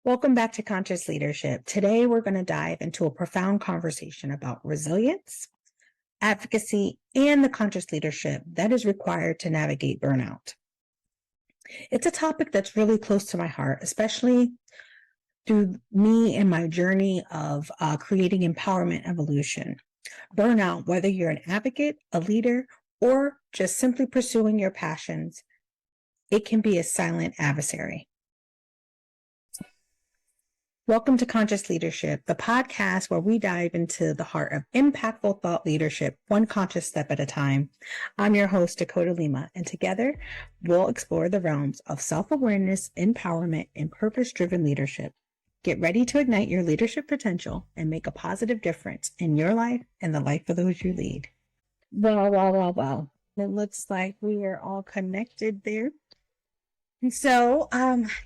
Welcome back to Conscious Leadership. Today, we're going to dive into a profound conversation about resilience, advocacy, and the conscious leadership that is required to navigate burnout. It's a topic that's really close to my heart, especially through me and my journey of creating empowerment evolution. Burnout, whether you're an advocate, a leader, or just simply pursuing your passions, it can be a silent adversary. Welcome to Conscious Leadership, the podcast where we dive into the heart of impactful thought leadership, one conscious step at a time. I'm your host, Dakota Lima, and together we'll explore the realms of self-awareness, empowerment, and purpose-driven leadership. Get ready to ignite your leadership potential and make a positive difference in your life and the life of those you lead. Well. It looks like we are all connected there. So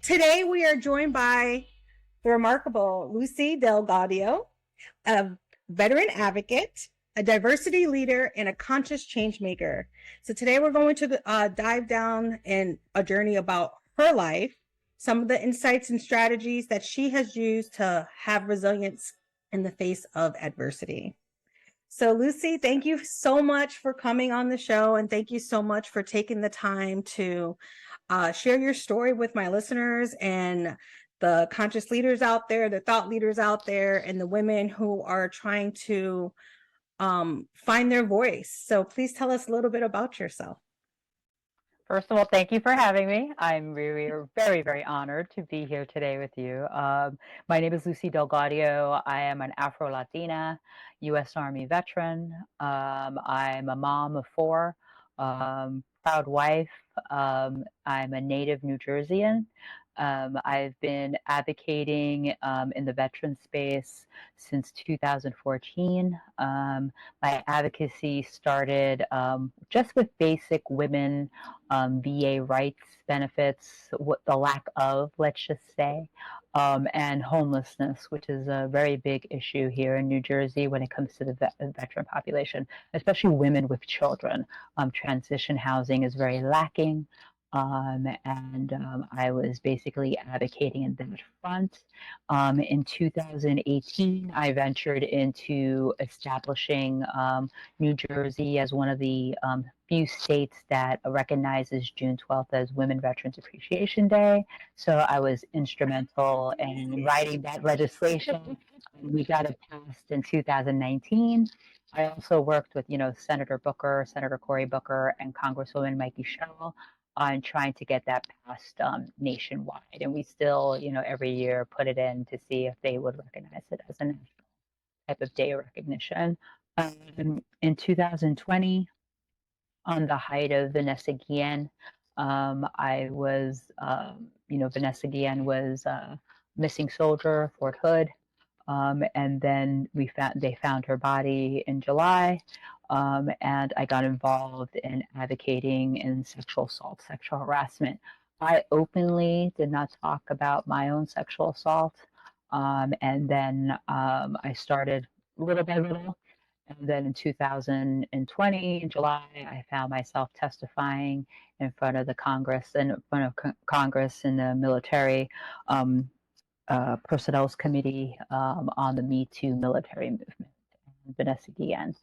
today we are joined by the remarkable Lucy DelGaudio, a veteran advocate, a diversity leader, and a conscious change maker. So today we're going to dive down in a journey about her life, some of the insights and strategies that she has used to have resilience in the face of adversity. So Lucy, thank you so much for coming on the show, and thank you so much for taking the time to share your story with my listeners and the conscious leaders out there, the thought leaders out there, and the women who are trying to find their voice. So please tell us a little bit about yourself. First of all, thank you for having me. I'm really very, very honored to be here today with you. My name is Lucy DelGaudio. I am an Afro-Latina U.S. Army veteran. I'm a mom of four, proud wife. I'm a native New Jerseyan. I've been advocating in the veteran space since 2014. My advocacy started just with basic women VA rights, benefits, the lack of, let's just say, and homelessness, which is a very big issue here in New Jersey when it comes to the veteran population, especially women with children. Transition housing is very lacking. I was basically advocating in that front. In 2018, I ventured into establishing New Jersey as one of the few states that recognizes June 12th as Women Veterans Appreciation Day. So I was instrumental in writing that legislation. We got it passed in 2019. I also worked with, Senator Booker, Senator Cory Booker, and Congresswoman Mikey Sherrill on trying to get that passed nationwide. And we still, every year put it in to see if they would recognize it as a national type of day of recognition. In 2020, on the height of Vanessa Guillen, I was, Vanessa Guillen was a missing soldier, Fort Hood. And then they found her body in July. And I got involved in advocating in sexual assault, sexual harassment. I openly did not talk about my own sexual assault. And then I started little by little. And then in 2020, in July, I found myself testifying in front of the Congress and in front of Congress and the military Personnel's Committee on the Me Too military movement, Vanessa Guillen.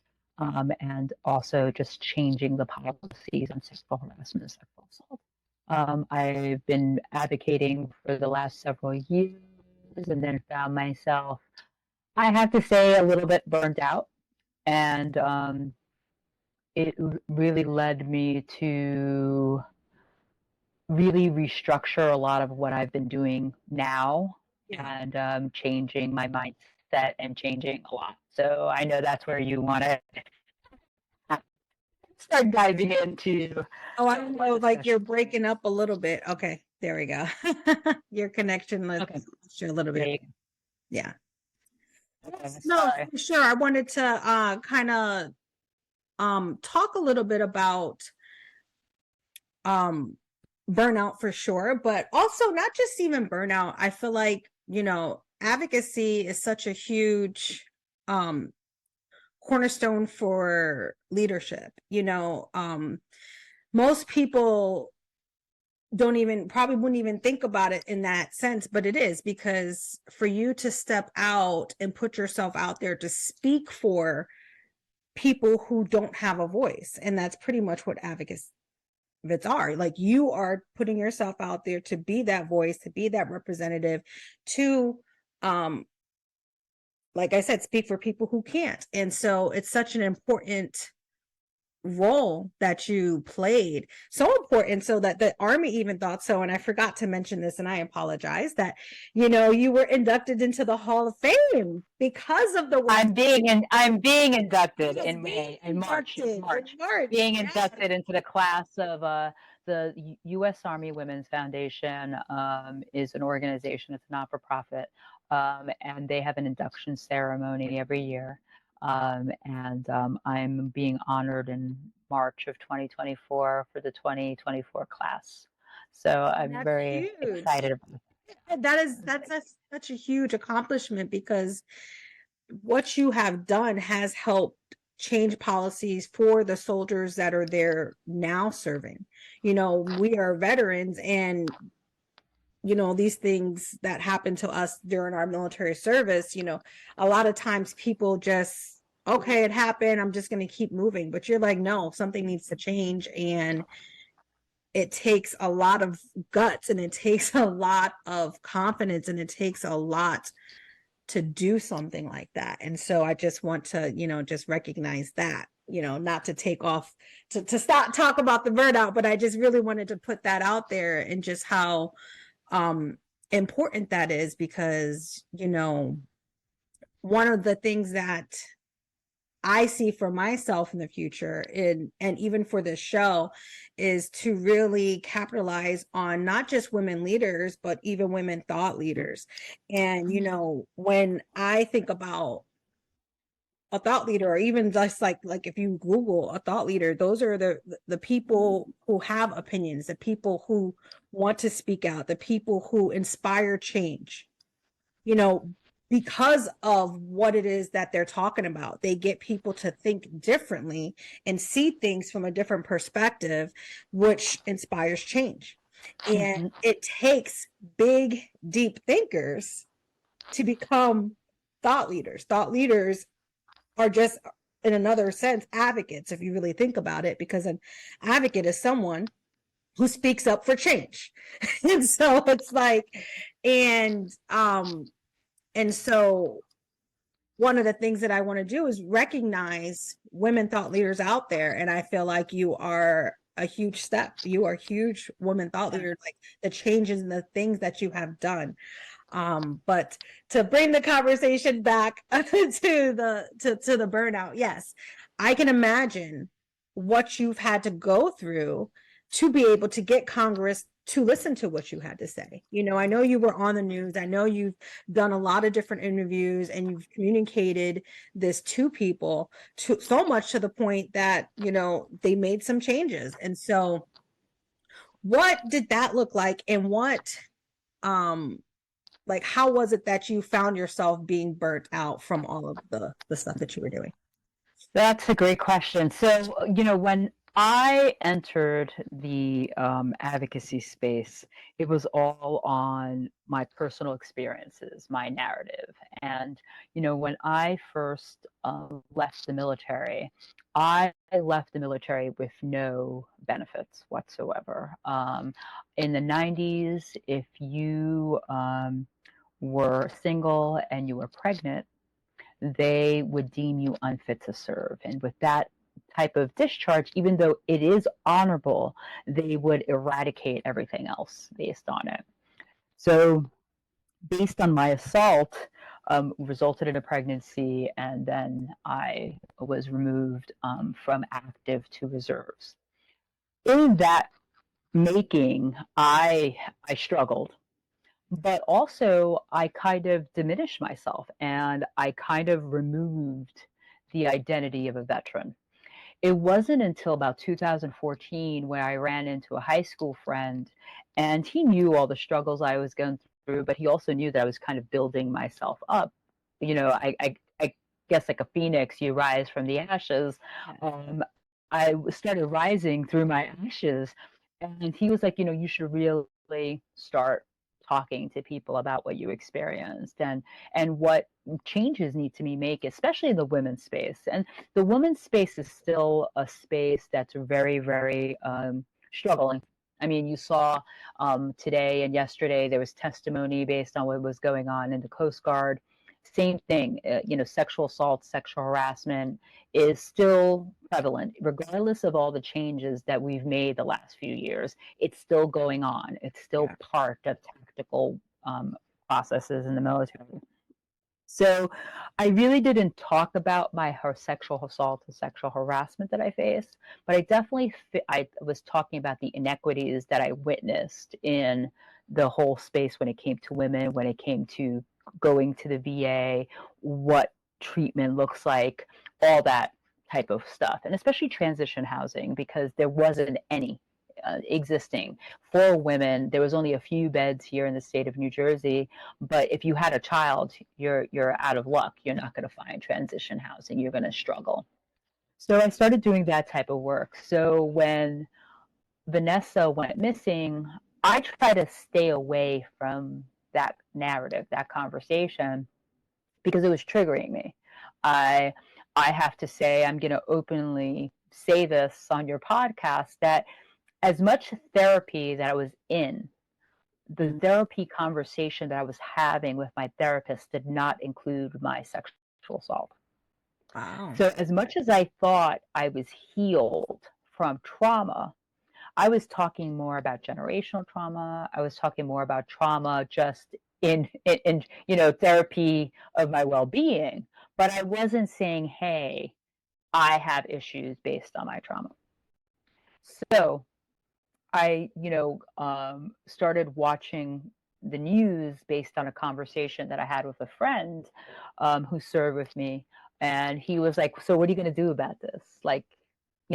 And also just changing the policies on sexual harassment and sexual assault. I've been advocating for the last several years and then found myself, I have to say, a little bit burned out. And it really led me to really restructure a lot of what I've been doing now and changing my mindset and changing a lot. So I know that's where you want to start diving into. Oh, I don't know, like you're breaking up a little bit. Okay, there we go. Your connection a little bit. Yeah. Okay, no, for sure. I wanted to kind of talk a little bit about burnout for sure, but also not just even burnout. I feel like, advocacy is such a huge cornerstone for leadership. Most people probably wouldn't even think about it in that sense, but it is, because for you to step out and put yourself out there to speak for people who don't have a voice, and that's pretty much what advocates are. Like, you are putting yourself out there to be that voice, to be that representative, to like I said, speak for people who can't. And so it's such an important role that you played, so important, so that the Army even thought so. And I forgot to mention this, and I apologize, that you were inducted into the Hall of Fame because of the work. I'm being inducted in May, in March. Being yes. inducted into the class of the U.S. Army Women's Foundation is an organization. It's a not-for-profit, and they have an induction ceremony every year. And I'm being honored in March of 2024 for the 2024 class. So I'm That's very huge. excited about it. That's such a huge accomplishment, because what you have done has helped change policies for the soldiers that are there now serving. We are veterans, and these things that happen to us during our military service, a lot of times people just, okay, it happened, I'm just going to keep moving. But you're like, no, something needs to change. And it takes a lot of guts, and it takes a lot of confidence, and it takes a lot to do something like that. And so I just want to, just recognize that, not to take off, to stop talk about the burnout, but I just really wanted to put that out there, and just how important that is, because one of the things that I see for myself in the future, and even for this show, is to really capitalize on not just women leaders, but even women thought leaders. And when I think about a thought leader, or even just like if you Google a thought leader, those are the people who have opinions, the people who want to speak out, the people who inspire change, because of what it is that they're talking about. They get people to think differently and see things from a different perspective, which inspires change. And it takes big, deep thinkers to become thought leaders. Thought leaders are just, in another sense, advocates, if you really think about it, because an advocate is someone who speaks up for change. And so it's like, and so one of the things that I want to do is recognize women thought leaders out there. And I feel like you are a huge step. You are a huge woman thought leader, like the changes and the things that you have done. But to bring the conversation back to the burnout, yes, I can imagine what you've had to go through to be able to get Congress to listen to what you had to say. I know you were on the news. I know you've done a lot of different interviews, and you've communicated this to people, so much to the point that, they made some changes. And so what did that look like? And what, how was it that you found yourself being burnt out from all of the stuff that you were doing? That's a great question. So, when I entered the advocacy space, it was all on my personal experiences, my narrative. And, when I first left the military, I left the military with no benefits whatsoever. In the 90s, if you were single and you were pregnant, they would deem you unfit to serve. And with that type of discharge, even though it is honorable, they would eradicate everything else based on it. So based on my assault, resulted in a pregnancy, and then I was removed from active to reserves. In that making, I struggled. But also, I kind of diminished myself, and I kind of removed the identity of a veteran. It wasn't until about 2014 when I ran into a high school friend, and he knew all the struggles I was going through, but he also knew that I was kind of building myself up. I guess like a phoenix, you rise from the ashes. I started rising through my ashes. And he was like, you should really start talking to people about what you experienced and what changes need to be made, especially in the women's space. And the women's space is still a space that's very, very struggling. I mean, you saw today and yesterday there was testimony based on what was going on in the Coast Guard. Same thing, sexual assault, sexual harassment is still prevalent, regardless of all the changes that we've made the last few years. It's still going on. It's still part of tactical processes in the military. So I really didn't talk about her sexual assault and sexual harassment that I faced, but I definitely I was talking about the inequities that I witnessed in the whole space when it came to women, when it came to going to the VA, what treatment looks like, all that type of stuff, and especially transition housing, because there wasn't any existing for women. There was only a few beds here in the state of New Jersey, but if you had a child, you're out of luck. You're not going to find transition housing. You're going to struggle. So I started doing that type of work. So when Vanessa went missing, I try to stay away from that narrative, that conversation, because it was triggering me. I have to say, I'm going to openly say this on your podcast, that as much therapy that I was in, the therapy conversation that I was having with my therapist did not include my sexual assault. Wow. So as much as I thought I was healed from trauma, I was talking more about generational trauma. I was talking more about trauma just in therapy of my well-being, but I wasn't saying, hey, I have issues based on my trauma. So I, started watching the news based on a conversation that I had with a friend who served with me. And he was like, so what are you going to do about this? Like,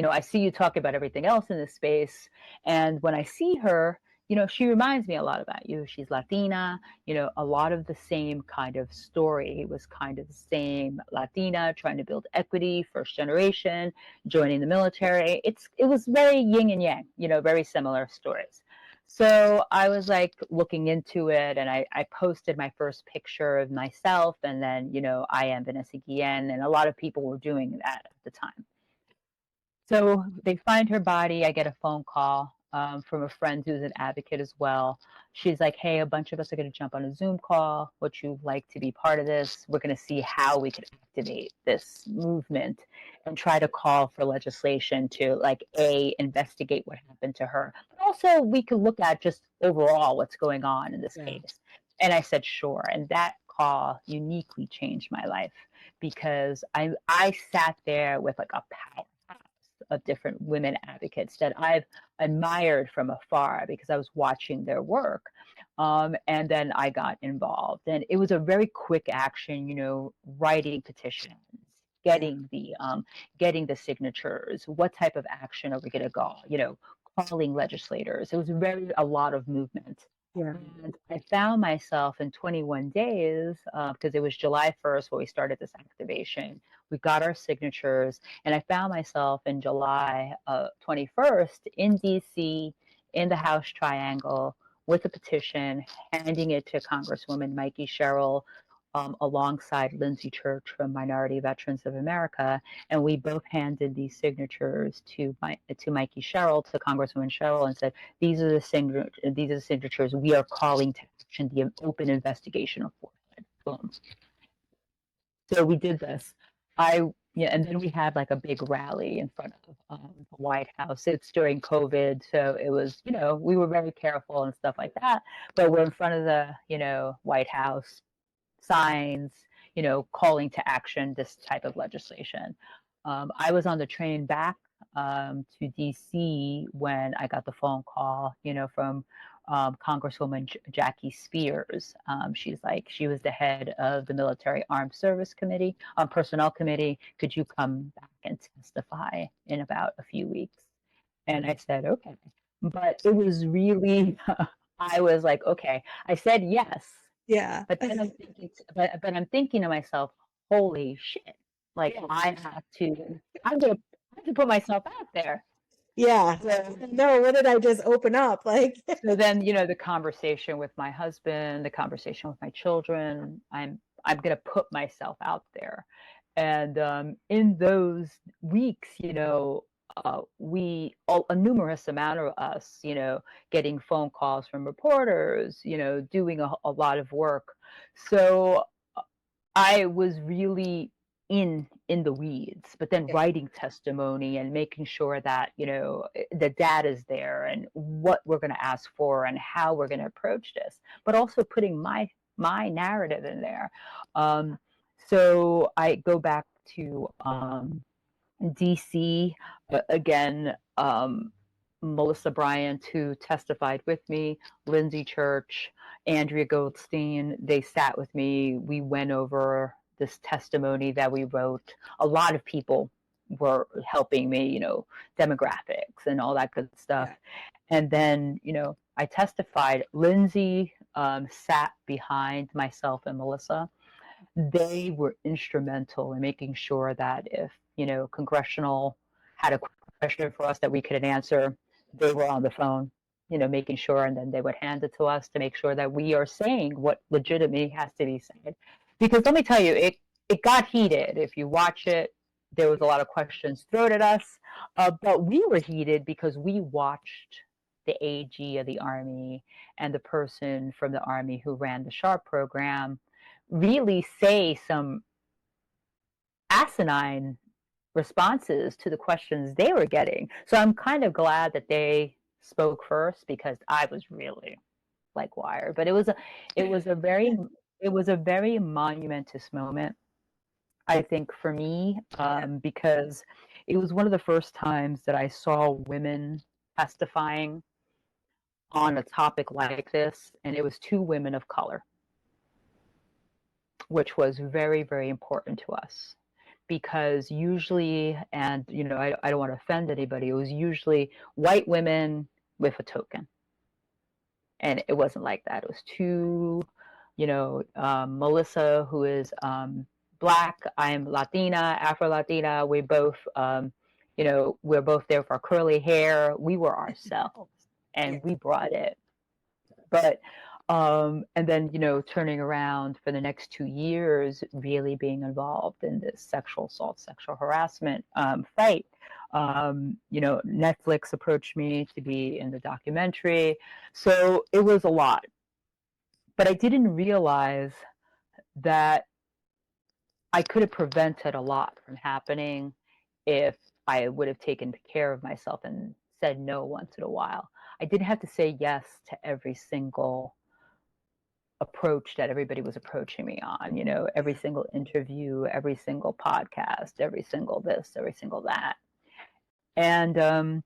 I see you talk about everything else in this space. And when I see her, she reminds me a lot about you. She's Latina, a lot of the same kind of story was kind of the same. Latina, trying to build equity, first generation, joining the military. It was very yin and yang, very similar stories. So I was like looking into it, and I posted my first picture of myself, and then, I am Vanessa Guillen, and a lot of people were doing that at the time. So they find her body. I get a phone call from a friend who's an advocate as well. She's like, hey, a bunch of us are going to jump on a Zoom call. Would you like to be part of this? We're going to see how we can activate this movement and try to call for legislation to investigate what happened to her. But also we could look at just overall what's going on in this case. And I said, sure. And that call uniquely changed my life, because I sat there with like a power of different women advocates that I've admired from afar because I was watching their work. And then I got involved, and it was a very quick action, writing petitions, getting the signatures, what type of action are we going to go, calling legislators. It was a lot of movement. Yeah. And I found myself in 21 days, because it was July 1st when we started this activation. We got our signatures, and I found myself in July 21st in DC, in the House Triangle, with a petition, handing it to Congresswoman Mikey Sherrill, alongside Lindsay Church from Minority Veterans of America, and we both handed these signatures to Mikey Sherrill, to Congresswoman Sherrill, and said, "These are the signatures we are calling to action the open investigation of forfeit." Boom. So we did this. And then we had like a big rally in front of the White House. It's during COVID, so it was, we were very careful and stuff like that. But we're in front of the, White House, signs, calling to action this type of legislation. I was on the train back to DC when I got the phone call, from Congresswoman Jackie Spears. She was the head of the Military Armed Service Committee, Personnel Committee. Could you come back and testify in about a few weeks? And I said, okay. But it was really, I was like, okay. I said yes. Yeah. But then I'm thinking to myself, holy shit! Like I have to put myself out there. Yeah. No, what did I just open up? Like, So then, the conversation with my husband, the conversation with my children, I'm going to put myself out there. And in those weeks, a numerous amount of us, getting phone calls from reporters, doing a lot of work. So I was really in the weeds, but then yeah, writing testimony and making sure that, the data's there and what we're going to ask for and how we're going to approach this, but also putting my narrative in there. Um, so I go back to DC again. Melissa Bryant, who testified with me, Lindsay Church, Andrea Goldstein, they sat with me. We went over this testimony that we wrote. A lot of people were helping me, demographics and all that good stuff. yeah, And then, I testified. Lindsay sat behind myself and Melissa. They were instrumental in making sure that if, congressional had a question for us that we couldn't answer, they were on the phone, making sure, and then they would hand it to us to make sure that we are saying what legitimately has to be said. Because let me tell you, it got heated. If you watch it, there was a lot of questions thrown at us, but we were heated because we watched the AG of the Army and the person from the Army who ran the SHARP program really say some asinine responses to the questions they were getting. So I'm kind of glad that they spoke first because I was really like wired. But it was a very monumentous moment, I think, for me, because it was one of the first times that I saw women testifying on a topic like this, and it was two women of color, which was very, very important to us because usually, and I don't want to offend anybody, it was usually white women with a token. And it wasn't like that. It was two, Melissa, who is Black, I'm Latina, Afro Latina. We both, we're both there for our curly hair. We were ourselves and yeah, we brought it. But and then turning around for the next 2 years, really being involved in this sexual assault, sexual harassment fight. Netflix approached me to be in the documentary, so it was a lot. But I didn't realize that I could have prevented a lot from happening if I would have taken care of myself and said no once in a while. I didn't have to say yes to every single approach that everybody was approaching me on, every single interview, every single podcast, every single this, every single that. And, on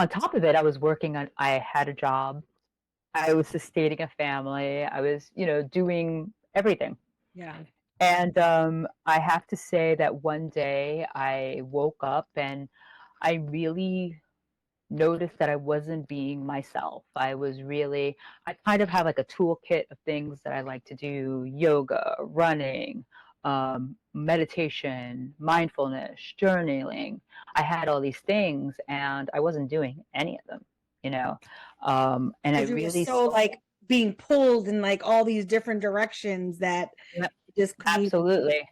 top of it, I had a job, I was sustaining a family, I was, doing everything. yeah, And I have to say that one day I woke up and I really noticed that I wasn't being myself. I kind of have like a toolkit of things that I like to do: yoga, running, meditation, mindfulness, journaling. I had all these things and I wasn't doing any of them, and I because you were really so like being pulled in like all these different directions that Yep, just couldn't even, absolutely.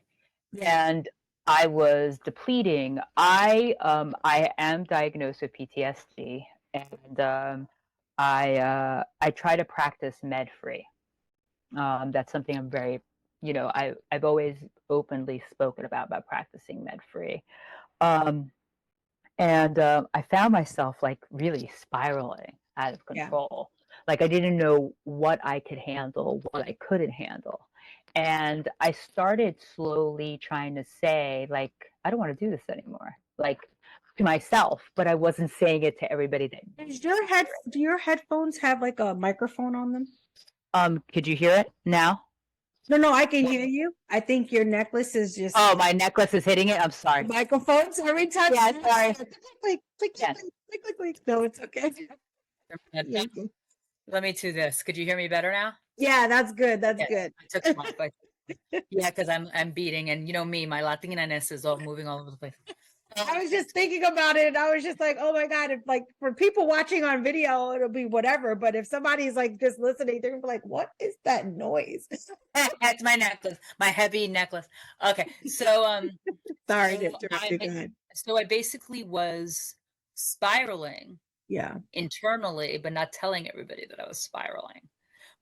yeah, And I was depleting. I am diagnosed with PTSD, and I try to practice med free. That's something I'm very, I've always openly spoken about practicing med free. Um, and I found myself like really spiraling out of yeah, control. Like I didn't know what I could handle, what I couldn't handle. And I started slowly trying to say, like, I don't want to do this anymore, like to myself, but I wasn't saying it to everybody that Does your head, do your headphones have like a microphone on them? could you hear it now? No, no, I can hear you. I think your necklace is just Oh, my necklace is hitting it. I'm sorry. microphones every time. Yeah, sorry. Click, click, click, Yes. click, click, click. No, it's okay. Yeah, Let me do this. Could you hear me better now? yeah, that's good. That's Yeah, good. I took them off. Yeah, because I'm beating, and you know me, my Latinaness is all moving all over the place. I was just thinking about it, and I was just like, oh my God, if like for people watching on video, it'll be whatever. But if somebody's like just listening, they're gonna be like, what is that noise? That's my necklace, my heavy necklace. Okay, so Sorry to so interrupt you. Go ahead. I basically was spiraling Yeah. internally, but not telling everybody that I was spiraling.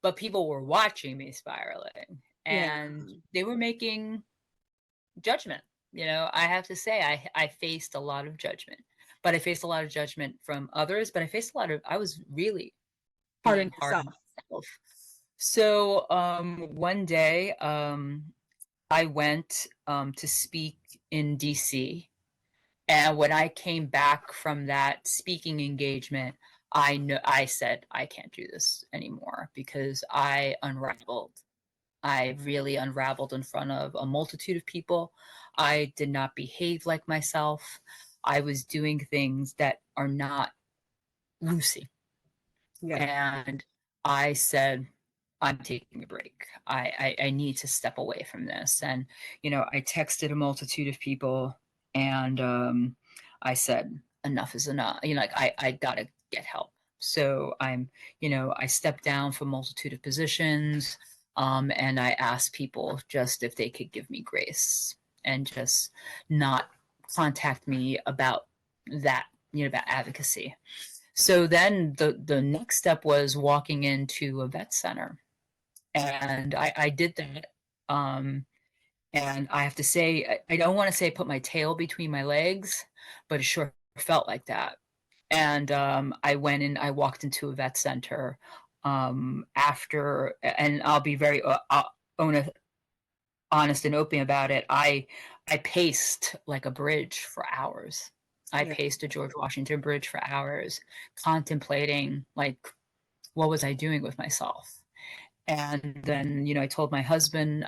But people were watching me spiraling, Yeah. and they were making judgment. I have to say, I faced a lot of judgment, but I faced a lot of judgment from others. But I was really Hard on being hard on yourself. myself. So one day, I went to speak in DC. And when I came back from that speaking engagement, I said, I can't do this anymore because I unraveled. I really unraveled in front of a multitude of people. I did not behave like myself. I was doing things that are not Lucy. Yeah. And I said, I'm taking a break. I need to step away from this. And, I texted a multitude of people, and I said, enough is enough. Like I gotta get help. So I stepped down from a multitude of positions, and I asked people just if they could give me grace and just not contact me about that, about advocacy. So then the next step was walking into a vet center, and I did that. And I have to say, I don't want to say put my tail between my legs, but it sure felt like that. And I went in, I walked into a vet center after, and I'll be very honest and open about it. I paced like a bridge for hours. I Yeah. paced a George Washington Bridge for hours, contemplating like what was I doing with myself. And then, I told my husband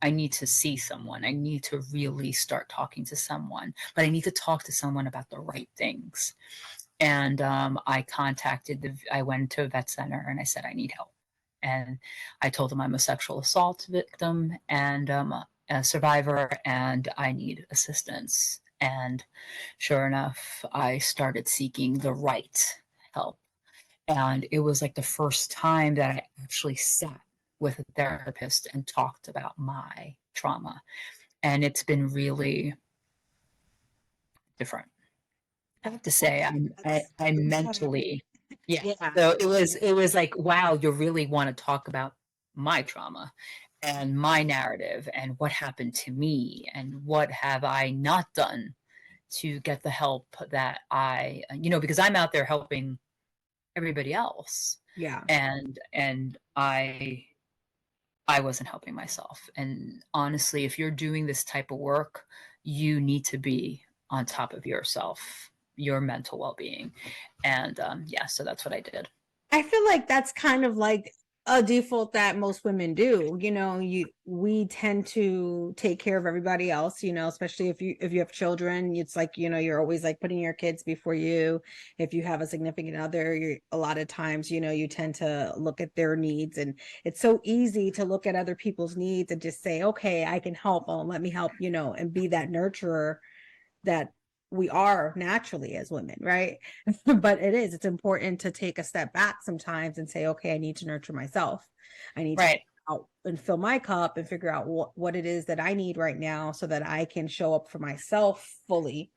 I need to see someone. I need to really start talking to someone, but I need to talk to someone about the right things. And I went to a vet center and I said, I need help. And I told them I'm a sexual assault victim and a survivor, and I need assistance. And sure enough, I started seeking the right help. And it was like the first time that I actually sat with a therapist and talked about my trauma. And it's been really different. I have to say, I'm mentally, yeah. Yeah. So it was like, wow, you really want to talk about my trauma and my narrative and what happened to me and what have I not done to get the help that because I'm out there helping everybody else, Yeah. and I wasn't helping myself. And honestly, if you're doing this type of work, you need to be on top of yourself, your mental well-being. And yeah, so that's what I did. I feel like that's kind of like a default that most women do. We tend to take care of everybody else, especially if you have children. It's like, you're always like putting your kids before you. If you have a significant other, a lot of times, you tend to look at their needs, and it's so easy to look at other people's needs and just say, okay, I can help. Oh, let me help, and be that nurturer that we are naturally as women, right? But it's important to take a step back sometimes and say, okay, I need to nurture myself. I need to out and fill my cup and figure out what it is that I need right now so that I can show up for myself fully.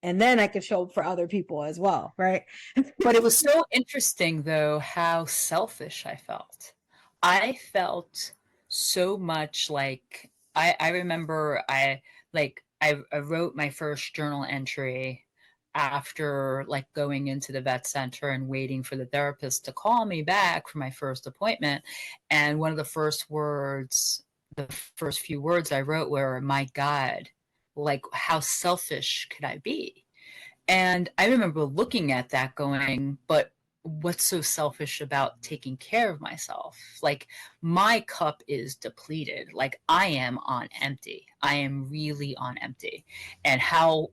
And then I can show up for other people as well, right? But it was so interesting, though, how selfish I felt. I felt so much like I remember I wrote my first journal entry after like going into the vet center and waiting for the therapist to call me back for my first appointment. And one of the first few words I wrote were, my God, like how selfish could I be? And I remember looking at that going, but what's so selfish about taking care of myself? Like my cup is depleted. Like I am on empty. I am really on empty. And how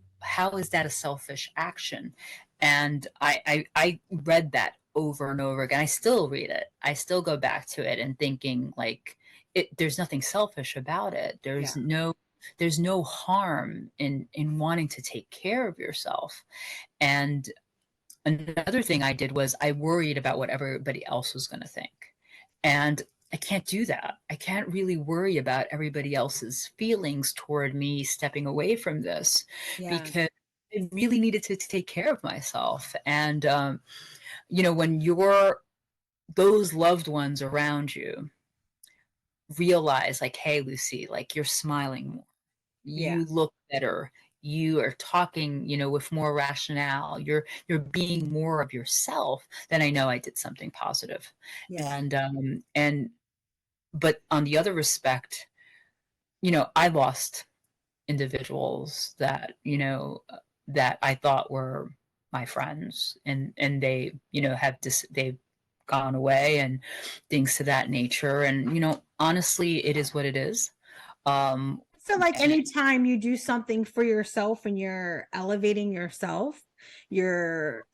is that a selfish action? And I read that over and over again. I still read it. I still go back to it and thinking like there's nothing selfish about it. There's no there's no harm in wanting to take care of yourself. And another thing I did was I worried about what everybody else was going to think. And I can't do that. I can't really worry about everybody else's feelings toward me stepping away from this, because I really needed to take care of myself. And, when those loved ones around you realize, like, hey, Lucy, like, you're smiling more, you look better, you are talking, with more rationale, you're being more of yourself, then I know I did something positive. And but on the other respect, I lost individuals that, that I thought were my friends, and they, they've gone away and things to that nature. And, honestly, it is what it is. So like anytime you do something for yourself and you're elevating yourself, you're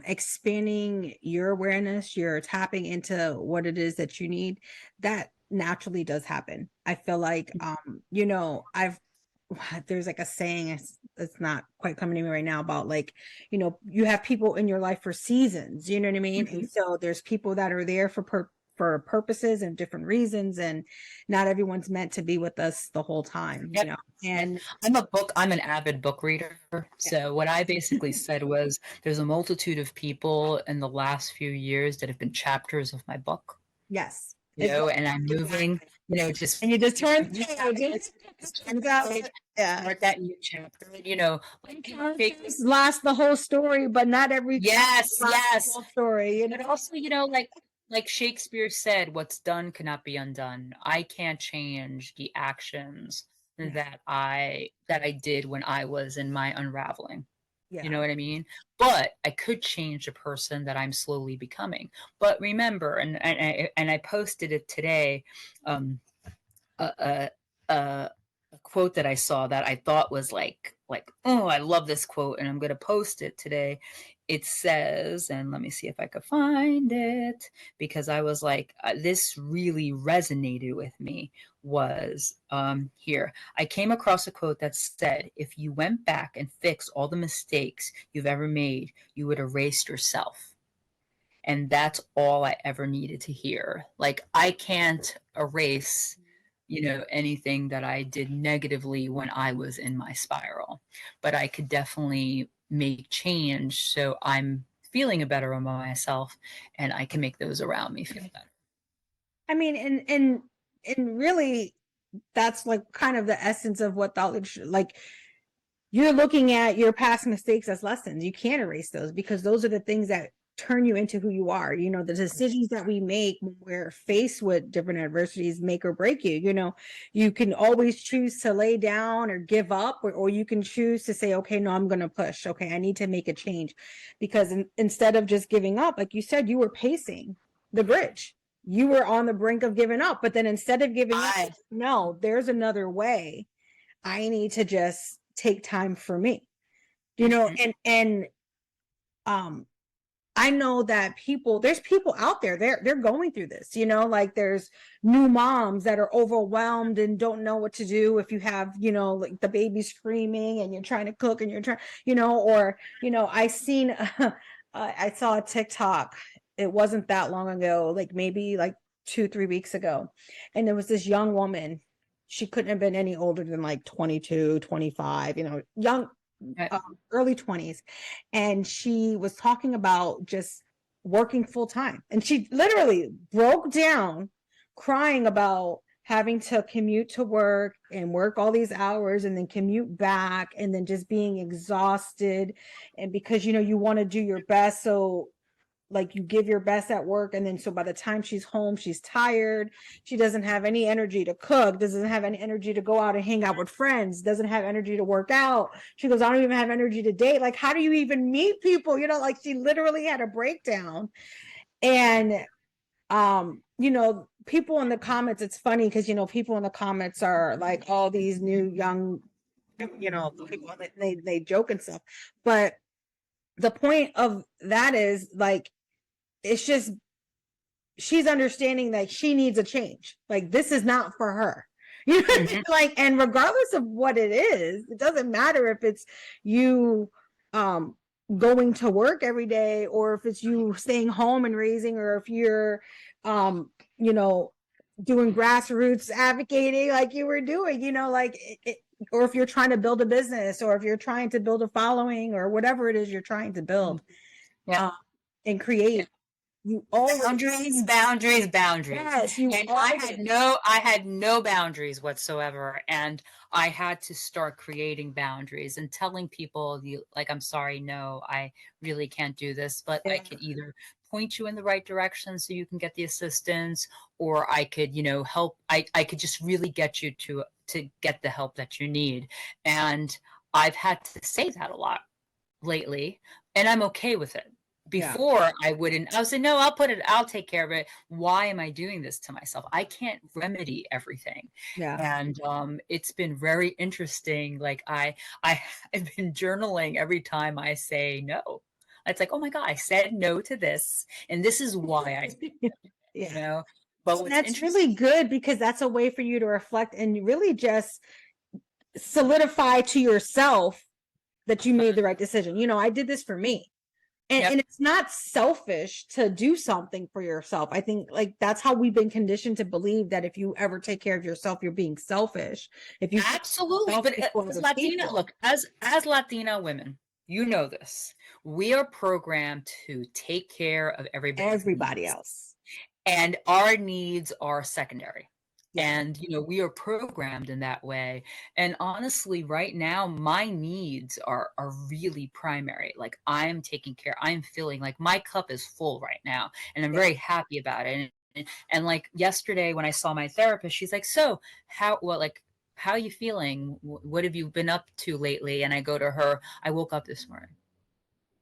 expanding your awareness, you're tapping into what it is that you need, that naturally does happen. I feel like there's like a saying, it's not quite coming to me right now, about like, you have people in your life for seasons, you know what I mean? And so there's people that are there for purposes and different reasons, and not everyone's meant to be with us the whole time. And I'm an avid book reader. So what I basically said was, there's a multitude of people in the last few years that have been chapters of my book. Yes. And I'm moving, just, and you just turn that new chapter, lost the whole story, but not every yes the whole story. But also, like Shakespeare said, what's done cannot be undone. I can't change the actions that I did when I was in my unraveling. You know what I mean? But I could change the person that I'm slowly becoming. But remember, and I posted it today, a quote that I saw that I thought was like, oh, I love this quote, and I'm going to post it today. It says, and let me see if I could find it, because I was like, this really resonated with me, was here. I came across a quote that said, if you went back and fixed all the mistakes you've ever made, you would erase yourself. And that's all I ever needed to hear. Like, I can't erase anything that I did negatively when I was in my spiral, but I could definitely make change so I'm feeling better about myself, and I can make those around me feel better. I mean, and really, that's like kind of the essence of what thought leadership, like, you're looking at your past mistakes as lessons. You can't erase those, because those are the things that turn you into who you are. The decisions that we make when we're faced with different adversities make or break you. You can always choose to lay down or give up, or you can choose to say, okay, no, I'm going to push. Okay, I need to make a change. Because instead of just giving up, like you said, you were pacing the bridge. You were on the brink of giving up, but then instead of giving up, no, there's another way. I need to just take time for me, and I know that there's people out there, they're going through this, like there's new moms that are overwhelmed and don't know what to do. If you have, like the baby screaming and you're trying to cook and you're trying, I saw a TikTok. It wasn't that long ago, like maybe like 2-3 weeks ago. And there was this young woman. She couldn't have been any older than like 22, 25, young, early 20s. And she was talking about just working full time. And she literally broke down crying about having to commute to work and work all these hours and then commute back, and then just being exhausted. And because, you want to do your best. So like you give your best at work, and then so by the time she's home, she's tired. She doesn't have any energy to cook, doesn't have any energy to go out and hang out with friends, doesn't have energy to work out. She goes, I don't even have energy to date. Like, how do you even meet people? Like she literally had a breakdown. And people in the comments, it's funny because people in the comments are like all these new young people, they joke and stuff. But the point of that is, like, it's just, she's understanding that she needs a change. Like, this is not for her. You know, like, and regardless of what it is, it doesn't matter if it's you going to work every day, or if it's you staying home and raising, or if you're you know, doing grassroots advocating like you were doing, you know, like or if you're trying to build a business, or if you're trying to build a following, or whatever it is you're trying to build and create. You always boundaries. Yes, you And always. I had no boundaries whatsoever, and I had to start creating boundaries and telling people, like, I'm sorry, no, I really can't do this, but I could either point you in the right direction so you can get the assistance, or I could, you know, help. I could just really get you to get the help that you need. And I've had to say that a lot lately, and I'm okay with it. Before I wouldn't, I would say, no, I'll take care of it. Why am I doing this to myself? I can't remedy everything. And it's been very interesting. Like I've been journaling every time I say no. It's like, oh my God, I said no to this, and this is why you know. But that's really good, because that's a way for you to reflect and really just solidify to yourself that you made the right decision. You know, I did this for me. And it's not selfish to do something for yourself. I think like that's how we've been conditioned to believe, that if you ever take care of yourself, you're being selfish. If you absolutely, but as Latina, look, as Latina women, you know this, we are programmed to take care of everybody else, and our needs are secondary. And, you know, we are programmed in that way. And honestly, right now, my needs are really primary. Like I'm taking care, I'm feeling like my cup is full right now, and I'm very happy about it. And like yesterday when I saw my therapist, she's like, so how are you feeling? What have you been up to lately? And I go to her, I woke up this morning.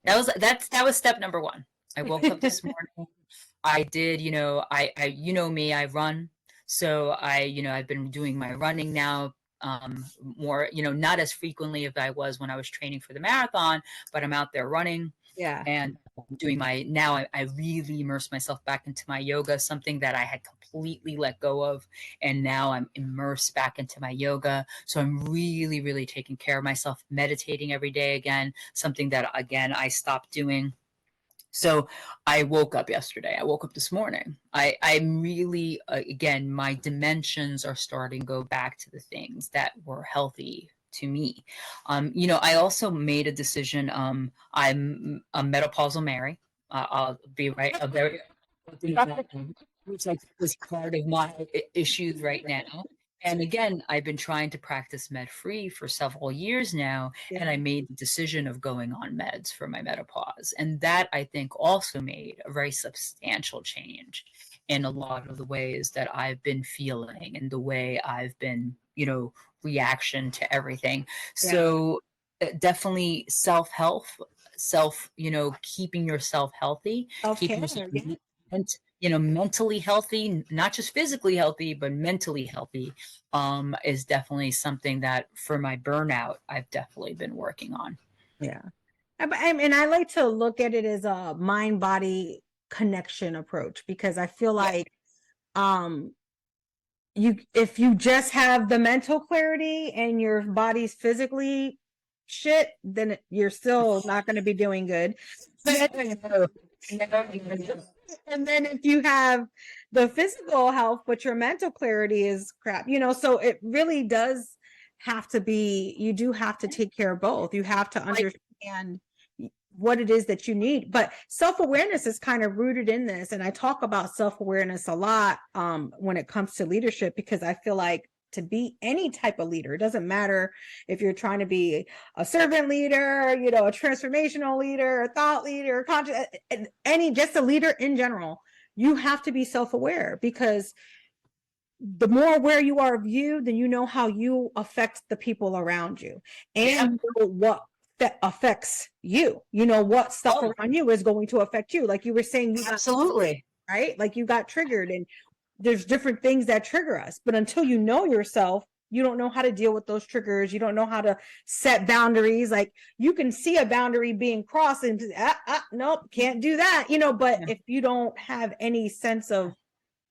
That was step number one. I woke up this morning. I did, you know, I you know me, I run. So I've been doing my running now, more, you know, not as frequently as I was when I was training for the marathon, but I'm out there running. And doing I really immerse myself back into my yoga, something that I had completely let go of. And now I'm immersed back into my yoga. So I'm really, really taking care of myself, meditating every day again, something that, again, I stopped doing. So I woke up yesterday. I woke up this morning. I'm really, again, my dimensions are starting to go back to the things that were healthy to me. You know, I also made a decision. I'm a menopausal Mary. I'll be right. Which was part of my issues right now. And again, I've been trying to practice med-free for several years now, and I made the decision of going on meds for my menopause. And that, I think, also made a very substantial change in a lot of the ways that I've been feeling and the way I've been, you know, reaction to everything. So definitely self-help, you know, keeping yourself healthy, keeping yourself you know, mentally healthy, not just physically healthy, but mentally healthy, is definitely something that for my burnout, I've definitely been working on. Yeah. And I like to look at it as a mind-body connection approach, because I feel like, if you just have the mental clarity and your body's physically shit, then you're still not going to be doing good. And then if you have the physical health, but your mental clarity is crap, you know, so it really does have to be, you do have to take care of both. You have to understand what it is that you need. But self-awareness is kind of rooted in this. And I talk about self-awareness a lot when it comes to leadership, because I feel like to be any type of leader, it doesn't matter if you're trying to be a servant leader, you know, a transformational leader, a thought leader, just a leader in general, you have to be self-aware, because the more aware you are of you, then you know how you affect the people around you, and what that affects you. You know what stuff around you is going to affect you. Like you were saying, absolutely right? Like you got triggered, and there's different things that trigger us. But until you know yourself, you don't know how to deal with those triggers. You don't know how to set boundaries. Like you can see a boundary being crossed and nope, can't do that. You know, but if you don't have any sense of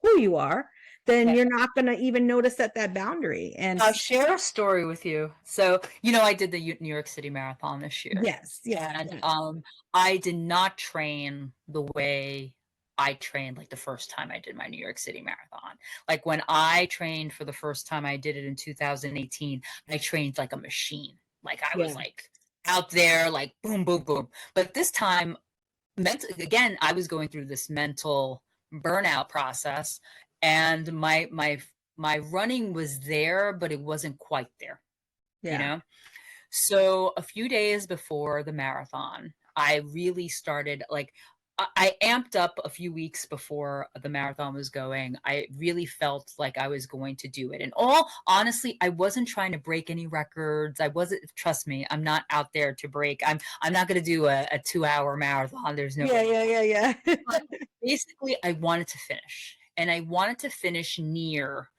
who you are, then Okay. you're not going to even notice that boundary. And I'll share a story with you. So, I did the New York City Marathon this year. yes, And yes. I did not train the way I trained like the first time I did my New York City Marathon. Like when I trained for the first time I did it in 2018, I trained like a machine. Like I was Yeah. like out there, like boom, boom, boom. But this time, again, I was going through this mental burnout process, and my running was there, but it wasn't quite there, you Yeah. know? So a few days before the marathon, I really started like I amped up a few weeks before the marathon was going. I really felt like I was going to do it. And all honestly, I wasn't trying to break any records. I wasn't, trust me, I'm not out there to break. I'm not going to do a 2-hour marathon. There's no Yeah, way. yeah. But basically, I wanted to finish, and I wanted to finish near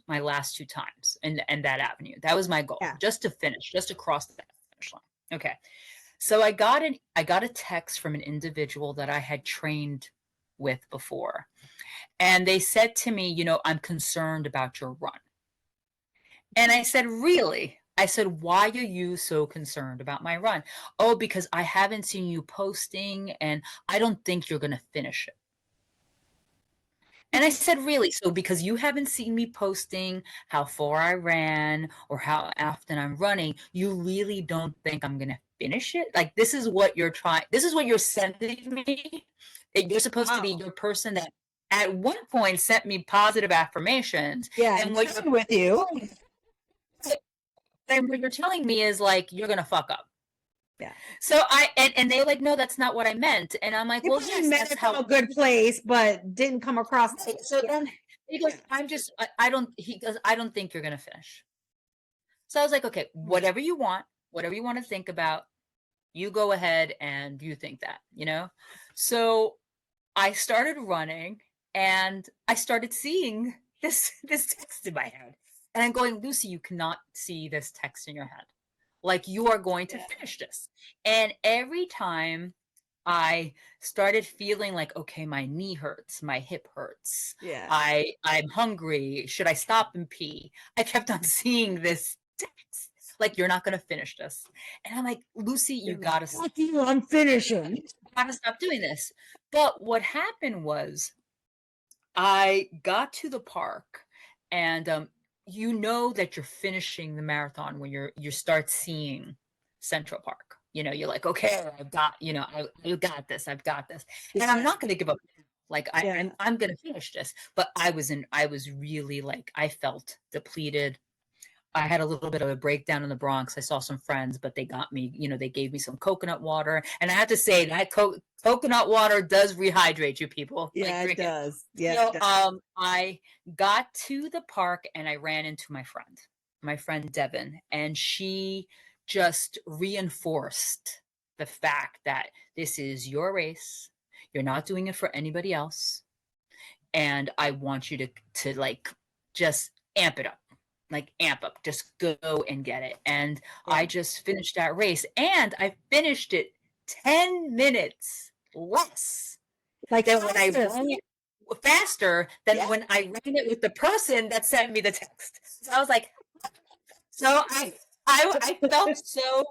my last two times and that avenue. That was my goal, Yeah. just to finish, just to cross that finish line. Okay. So I got a text from an individual that I had trained with before. And they said to me, I'm concerned about your run. And I said, really? I said, why are you so concerned about my run? Oh, because I haven't seen you posting and I don't think you're going to finish it. And I said, really? So because you haven't seen me posting how far I ran or how often I'm running, you really don't think I'm going to finish it? Like, this is what you're sending me? That you're supposed to be your person that at one point sent me positive affirmations. Yeah. And what you're with you. And what you're telling me is like, you're going to fuck up. Yeah. So and they're like, no, that's not what I meant. And I'm like, well, yes, meant that's it from a good place, but didn't come across. So then he goes, I don't think you're going to finish. So I was like, okay, whatever you want to think about, you go ahead and you think that, So I started running and I started seeing this text in my head. And I'm going, Lucy, you cannot see this text in your head. Like, you are going to finish this. And every time I started feeling like, okay, my knee hurts, my hip hurts. Yeah. I'm hungry. Should I stop and pee? I kept on seeing this text, like, you're not going to finish this. And I'm like, Lucy, you got to stop. I'm finishing. You got to stop doing this. But what happened was I got to the park, and you know that you're finishing the marathon when you start seeing Central Park. You're like, okay, I've got, I got this, I've got this. And I'm not going to give up. Like, I'm going to finish this. But I was really like, I felt depleted. I had a little bit of a breakdown in the Bronx. I saw some friends, but they got me, they gave me some coconut water. And I have to say that coconut water does rehydrate you, people. Yeah, like, it does. Yeah. it does. I got to the park and I ran into my friend Devin, and she just reinforced the fact that this is your race. You're not doing it for anybody else. And I want you to like, just amp it up. Like, amp up, just go and get it. And I just finished that race, and I finished it 10 minutes less Like than when I ran it, faster than when I ran it with the person that sent me the text. So I was like, so I felt so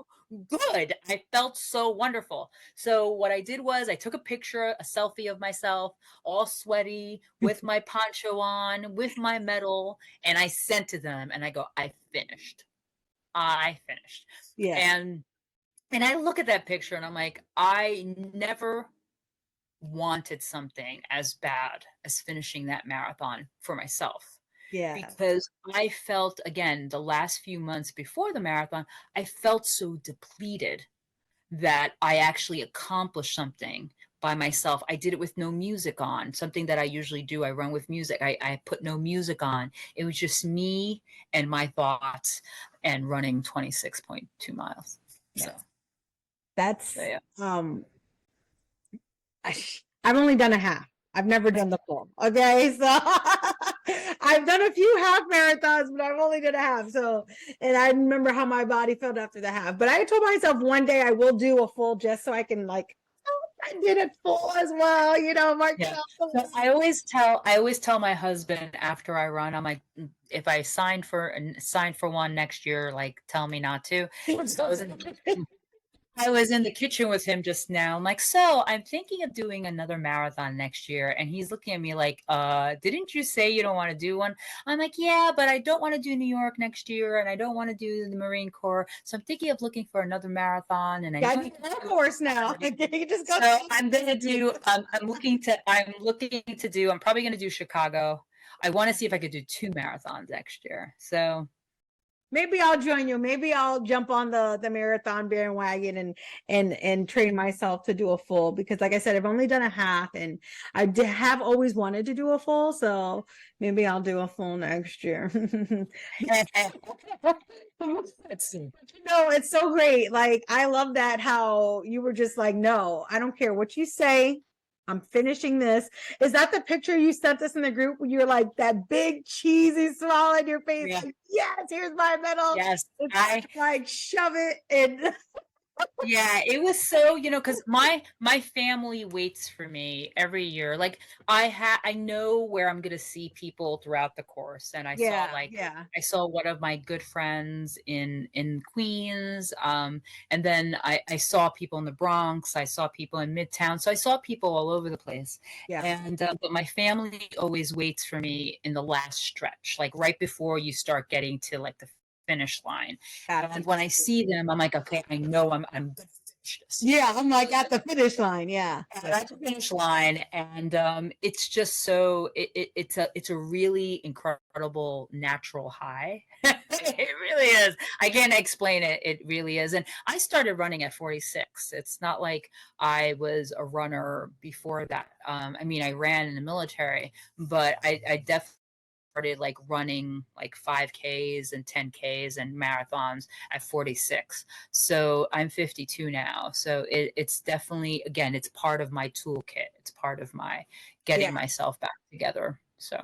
good. I felt so wonderful. So what I did was I took a selfie of myself, all sweaty, with my poncho on, with my medal, and I sent to them, and I go, I finished. Yeah. And I look at that picture and I'm like, I never wanted something as bad as finishing that marathon for myself. Yeah. Because I felt, again, the last few months before the marathon, I felt so depleted that I actually accomplished something by myself. I did it with no music on, something that I usually do. I run with music. I put no music on. It was just me and my thoughts and running 26.2 miles. So that's, I've only done a half. I've never done the full. Okay. So I've done a few half marathons, but I've only done a half. So, and I remember how my body felt after the half, but I told myself one day I will do a full just so I can like, I did it full as well, mark it Yeah. out. So I always tell my husband after I run, I'm like, if I sign for one next year, like tell me not to. So I was in the kitchen with him just now. I'm like, so I'm thinking of doing another marathon next year. And he's looking at me like, didn't you say you don't want to do one? I'm like, yeah, but I don't want to do New York next year and I don't want to do the Marine Corps. So I'm thinking of looking for another marathon and I Yeah, know you of course now. You just go. so I'm gonna do I'm probably gonna do Chicago. I want to see if I could do 2 marathons next year. So Maybe I'll join you. Maybe I'll jump on the marathon bandwagon and train myself to do a full, because like I said, I've only done a half and have always wanted to do a full. So maybe I'll do a full next year. let's see. It's so great. Like, I love that how you were just like, no, I don't care what you say. I'm finishing this. Is that the picture you sent us in the group when you're like that big cheesy smile on your face? Yeah. Like, yes, here's my medal. Yes, It's like shove it in. yeah, it was so, because my family waits for me every year. Like I know where I'm gonna see people throughout the course, and I saw one of my good friends in Queens, and then I saw people in the Bronx, I saw people in Midtown, so I saw people all over the place. Yeah. And but my family always waits for me in the last stretch, like right before you start getting to like the finish line. And when I see them, I'm like, okay, I know I'm good to finish this. Yeah, I'm like at the finish line. Yeah. At the finish line. And it's just so it's a really incredible natural high. It really is. I can't explain it. It really is. And I started running at 46. It's not like I was a runner before that. I mean, I ran in the military, but I definitely started like running like 5Ks and 10Ks and marathons at 46. So I'm 52 now. So it's definitely, again, it's part of my toolkit. It's part of my getting myself back together. So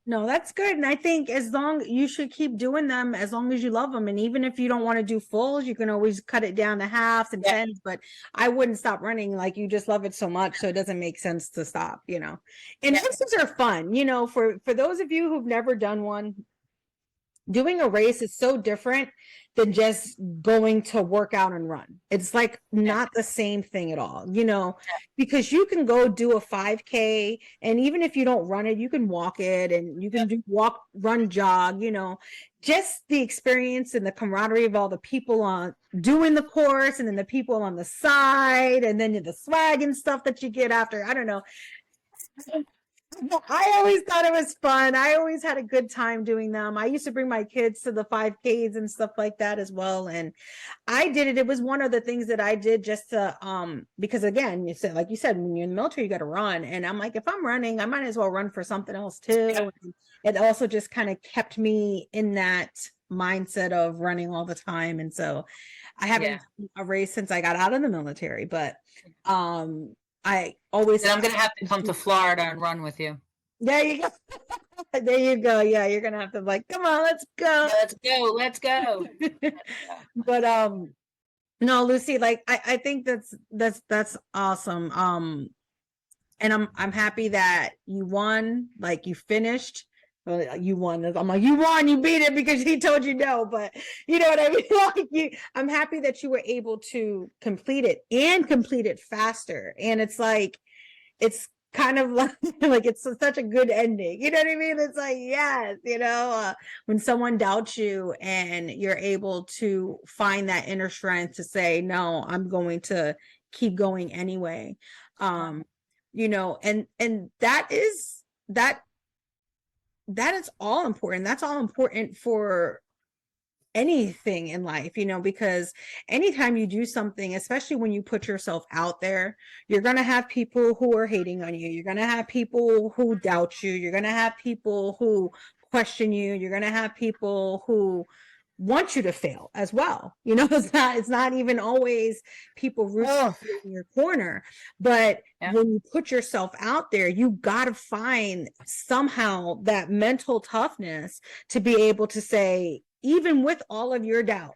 no, that's good. And I think you should keep doing them as long as you love them. And even if you don't want to do fulls, you can always cut it down to halves and tens, but I wouldn't stop running. Like, you just love it so much. So it doesn't make sense to stop, and races are fun, for those of you who've never done one. Doing a race is so different than just going to work out and run. It's like not the same thing at all, because you can go do a 5K, and even if you don't run it, you can walk it, and you can do walk, run, jog, just the experience and the camaraderie of all the people on doing the course, and then the people on the side, and then the swag and stuff that you get after. I don't know. I always thought it was fun. I always had a good time doing them. I used to bring my kids to the 5Ks and stuff like that as well. And I did it. It was one of the things that I did just to, because again, like you said, when you're in the military, you got to run. And I'm like, if I'm running, I might as well run for something else too. Yeah. It also just kind of kept me in that mindset of running all the time. And so I haven't done a race since I got out of the military, but, I always. And I'm gonna have to come to Florida and run with you. There you go. There you go. Yeah, you're gonna have to come on, let's go. Let's go. But no, Lucy, I think that's awesome. And I'm happy that you won. Like, you finished. Well, you won. I'm like, you won, you beat it, because he told you no, but you know what I mean? I'm happy that you were able to complete it and complete it faster. And it's like, it's kind of like it's such a good ending. You know what I mean? It's like, yes, when someone doubts you and you're able to find that inner strength to say, no, I'm going to keep going anyway. And that is all important. That's all important for anything in life, because anytime you do something, especially when you put yourself out there, you're going to have people who are hating on you. You're going to have people who doubt you. You're going to have people who question you. You're going to have people who want you to fail as well. It's not even always people rooting in your corner, but when you put yourself out there, you got to find somehow that mental toughness to be able to say, even with all of your doubt,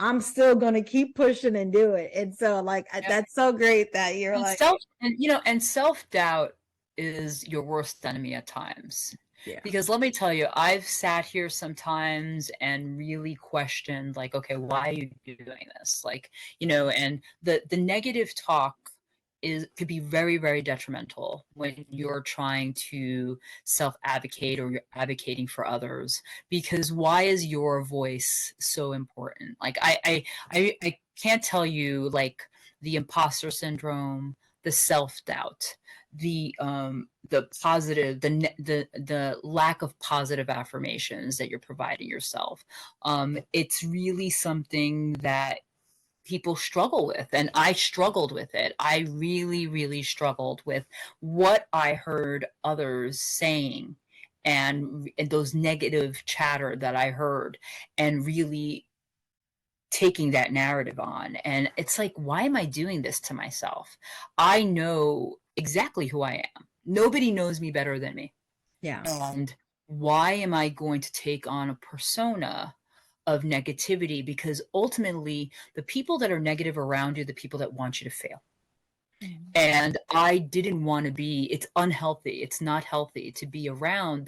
I'm still going to keep pushing and do it. And so like, that's so great that you're And like, self-doubt is your worst enemy at times. yeah, Because let me tell you, I've sat here sometimes and really questioned, like, okay, why are you doing this? Like, and the negative talk could be very, very detrimental when you're trying to self-advocate or you're advocating for others. Because why is your voice so important? Like, I can't tell you, like, the imposter syndrome, the self-doubt, the positive, the lack of positive affirmations that you're providing yourself. It's really something that people struggle with, and I struggled with it. I really, really struggled with what I heard others saying, and those negative chatter that I heard, and really taking that narrative on. And it's like, why am I doing this to myself? I know exactly who I am. Nobody knows me better than me. yeah, And why am I going to take on a persona of negativity? Because ultimately, the people that are negative around you, the people that want you to fail. And I didn't want to be, it's unhealthy. It's not healthy to be around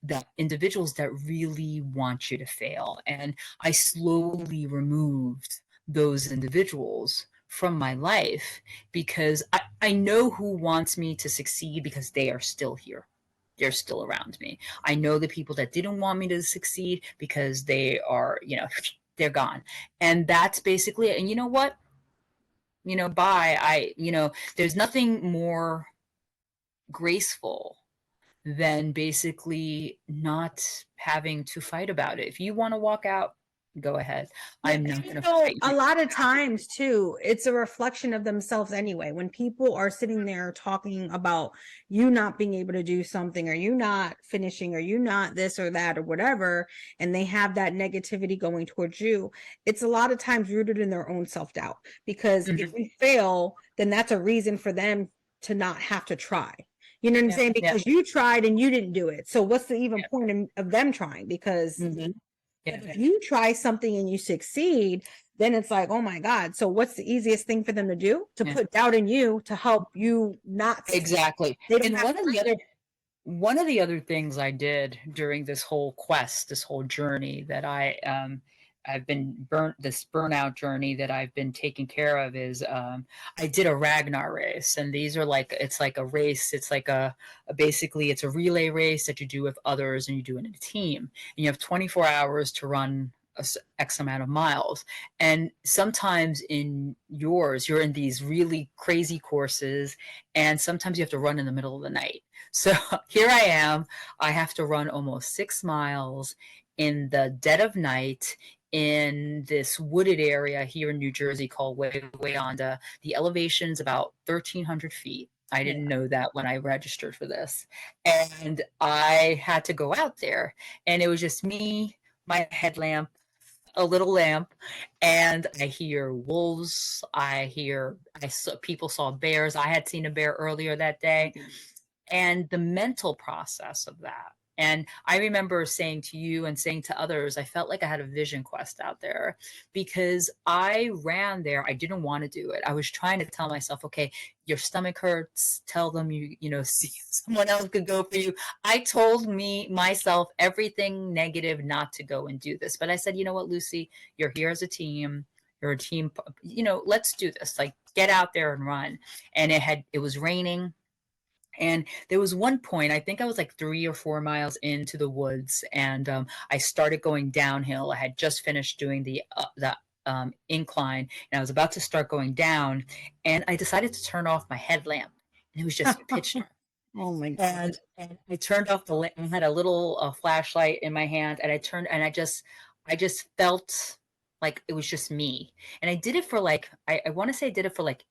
that individuals that really want you to fail. And I slowly removed those individuals from my life because I know who wants me to succeed because they are still here. They're still around me. I know the people that didn't want me to succeed because they are, they're gone. And that's basically it. And you know what? There's nothing more graceful than basically not having to fight about it. If you want to walk out, go ahead. I'm not going to fight a you. lot of times too, it's a reflection of themselves anyway. When people are sitting there talking about you not being able to do something, or you not finishing, or you not this or that or whatever, and they have that negativity going towards you, it's a lot of times rooted in their own self-doubt. Because if we fail, then that's a reason for them to not have to try. You know what I'm saying? Because you tried and you didn't do it. So what's the even point of them trying? Because if you try something and you succeed, then it's like, oh my God. So what's the easiest thing for them to do? To put doubt in you to help you not succeed. Exactly. And one of the other things I did during this whole quest, this whole journey that I've been this burnout journey that I've been taking care of is I did a Ragnar race. And these are like, it's like a race. It's like basically it's a relay race that you do with others, and you do it in a team. And you have 24 hours to run X amount of miles. And sometimes you're in these really crazy courses, and sometimes you have to run in the middle of the night. So here I am. I have to run almost 6 miles in the dead of night in this wooded area here in New Jersey called Wayanda. The elevation's about 1,300 feet. I didn't know that when I registered for this. And I had to go out there, and it was just me, my headlamp, a little lamp, and I hear wolves. People saw bears. I had seen a bear earlier that day. And the mental process of that. And I remember saying to you and saying to others, I felt like I had a vision quest out there because I ran there. I didn't want to do it. I was trying to tell myself, okay, your stomach hurts. Tell them see someone else could go for you. I told myself everything negative not to go and do this. But I said, you know what, Lucy, you're here as a team. You're a team, let's do this. Like, get out there and run. And it was raining. And there was one point, I think I was like 3 or 4 miles into the woods, and I started going downhill. I had just finished doing the incline, and I was about to start going down, and I decided to turn off my headlamp, and it was just pitch dark. Oh my God. And I turned off the lamp. I had a little flashlight in my hand, and I just felt like it was just me. And I did it for like, I want to say I did it for like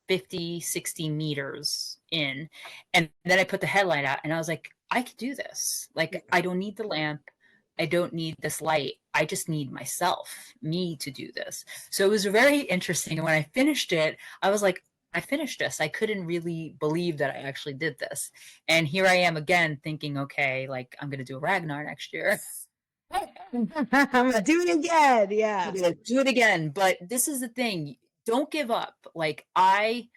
50, 60 meters in. And then I put the headlight out, and I was like, I could do this. Like, I don't need the lamp. I don't need this light. I just need me to do this. So it was very interesting. And when I finished it, I was like, I finished this. I couldn't really believe that I actually did this. And here I am again thinking, okay, like, I'm going to do a Ragnar next year. I'm gonna do it again. Yeah. Do it again. But this is the thing. Don't give up. Like, I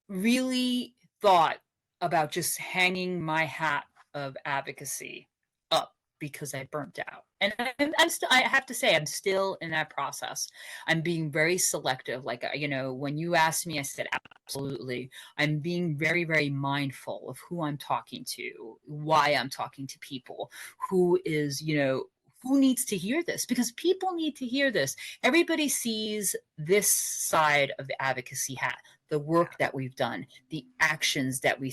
really thought about just hanging my hat of advocacy up because I burnt out. And I'm still, I have to say, I'm still in that process. I'm being very selective. Like, when you asked me, I said, absolutely. I'm being very, very mindful of who I'm talking to, why I'm talking to people, who is, who needs to hear this, because people need to hear this. Everybody sees this side of the advocacy hat, the work that we've done, the actions that we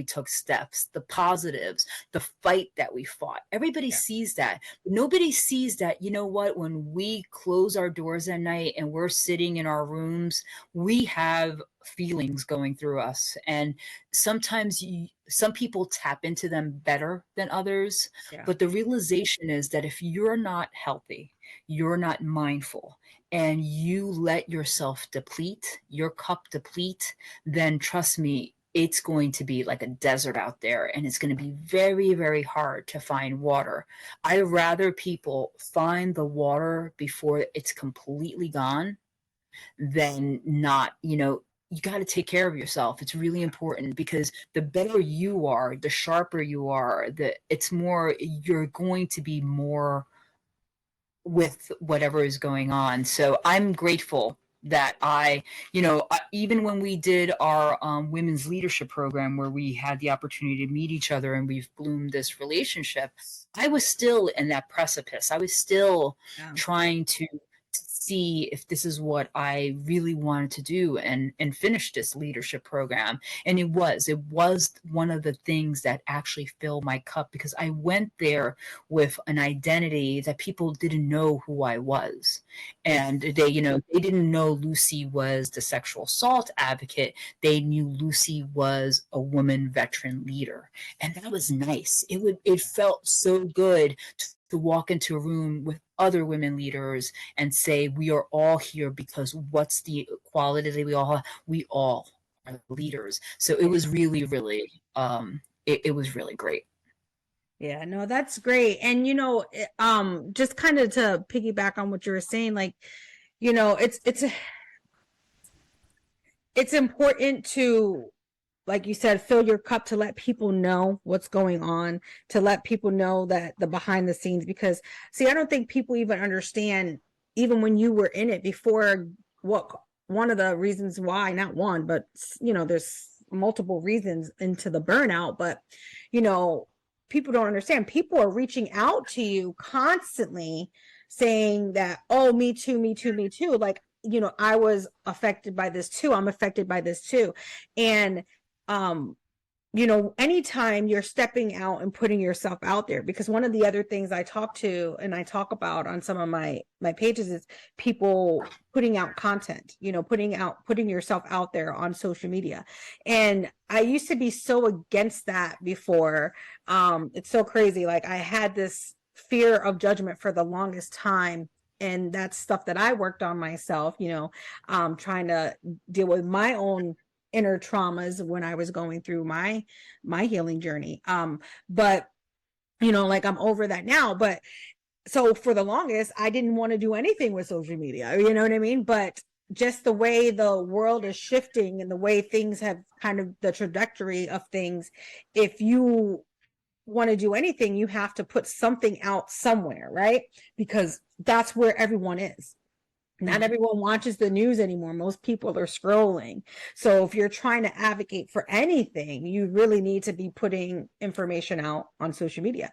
took steps, the positives, the fight that we fought. Everybody sees that. Nobody sees that, you know what, when we close our doors at night and we're sitting in our rooms, we have feelings going through us. And sometimes some people tap into them better than others. Yeah. But the realization is that if you're not healthy, you're not mindful, and you let yourself deplete, your cup deplete, then trust me, it's going to be like a desert out there, and it's going to be very, very hard to find water. I'd rather people find the water before it's completely gone than not. You got to take care of yourself. It's really important, because the better you are, the sharper you are, you're going to be more with whatever is going on. So I'm grateful that even when we did our women's leadership program, where we had the opportunity to meet each other and we've bloomed this relationship, I was still in that precipice. I was still trying to see if this is what I really wanted to do and finish this leadership program. And it was one of the things that actually filled my cup, because I went there with an identity that people didn't know who I was. And they didn't know Lucy was the sexual assault advocate. They knew Lucy was a woman veteran leader. And that was nice. It felt so good to walk into a room with other women leaders and say, we are all here because what's the quality that we all have? We all are leaders. So it was really, really, it was really great. Yeah, no, that's great. And, just kind of to piggyback on what you were saying, like, it's important to, like you said, fill your cup, to let people know what's going on, to let people know that the behind the scenes, because see, I don't think people even understand, even when you were in it before, what one of the reasons why, not one, but there's multiple reasons into the burnout, but people don't understand. People are reaching out to you constantly saying that, oh, me too, me too, me too. Like, I was affected by this too. I'm affected by this too. And anytime you're stepping out and putting yourself out there, because one of the other things I talk about on some of my pages is people putting out content, putting yourself out there on social media. And I used to be so against that before. It's so crazy. Like, I had this fear of judgment for the longest time. And that's stuff that I worked on myself, trying to deal with my own inner traumas when I was going through my healing journey. But like, I'm over that now. But so for the longest, I didn't want to do anything with social media, you know what I mean? But just the way the world is shifting and the way things have kind of the trajectory of things, if you want to do anything, you have to put something out somewhere, right? Because that's where everyone is. Not everyone watches the news anymore. Most people are scrolling. So if you're trying to advocate for anything, you really need to be putting information out on social media.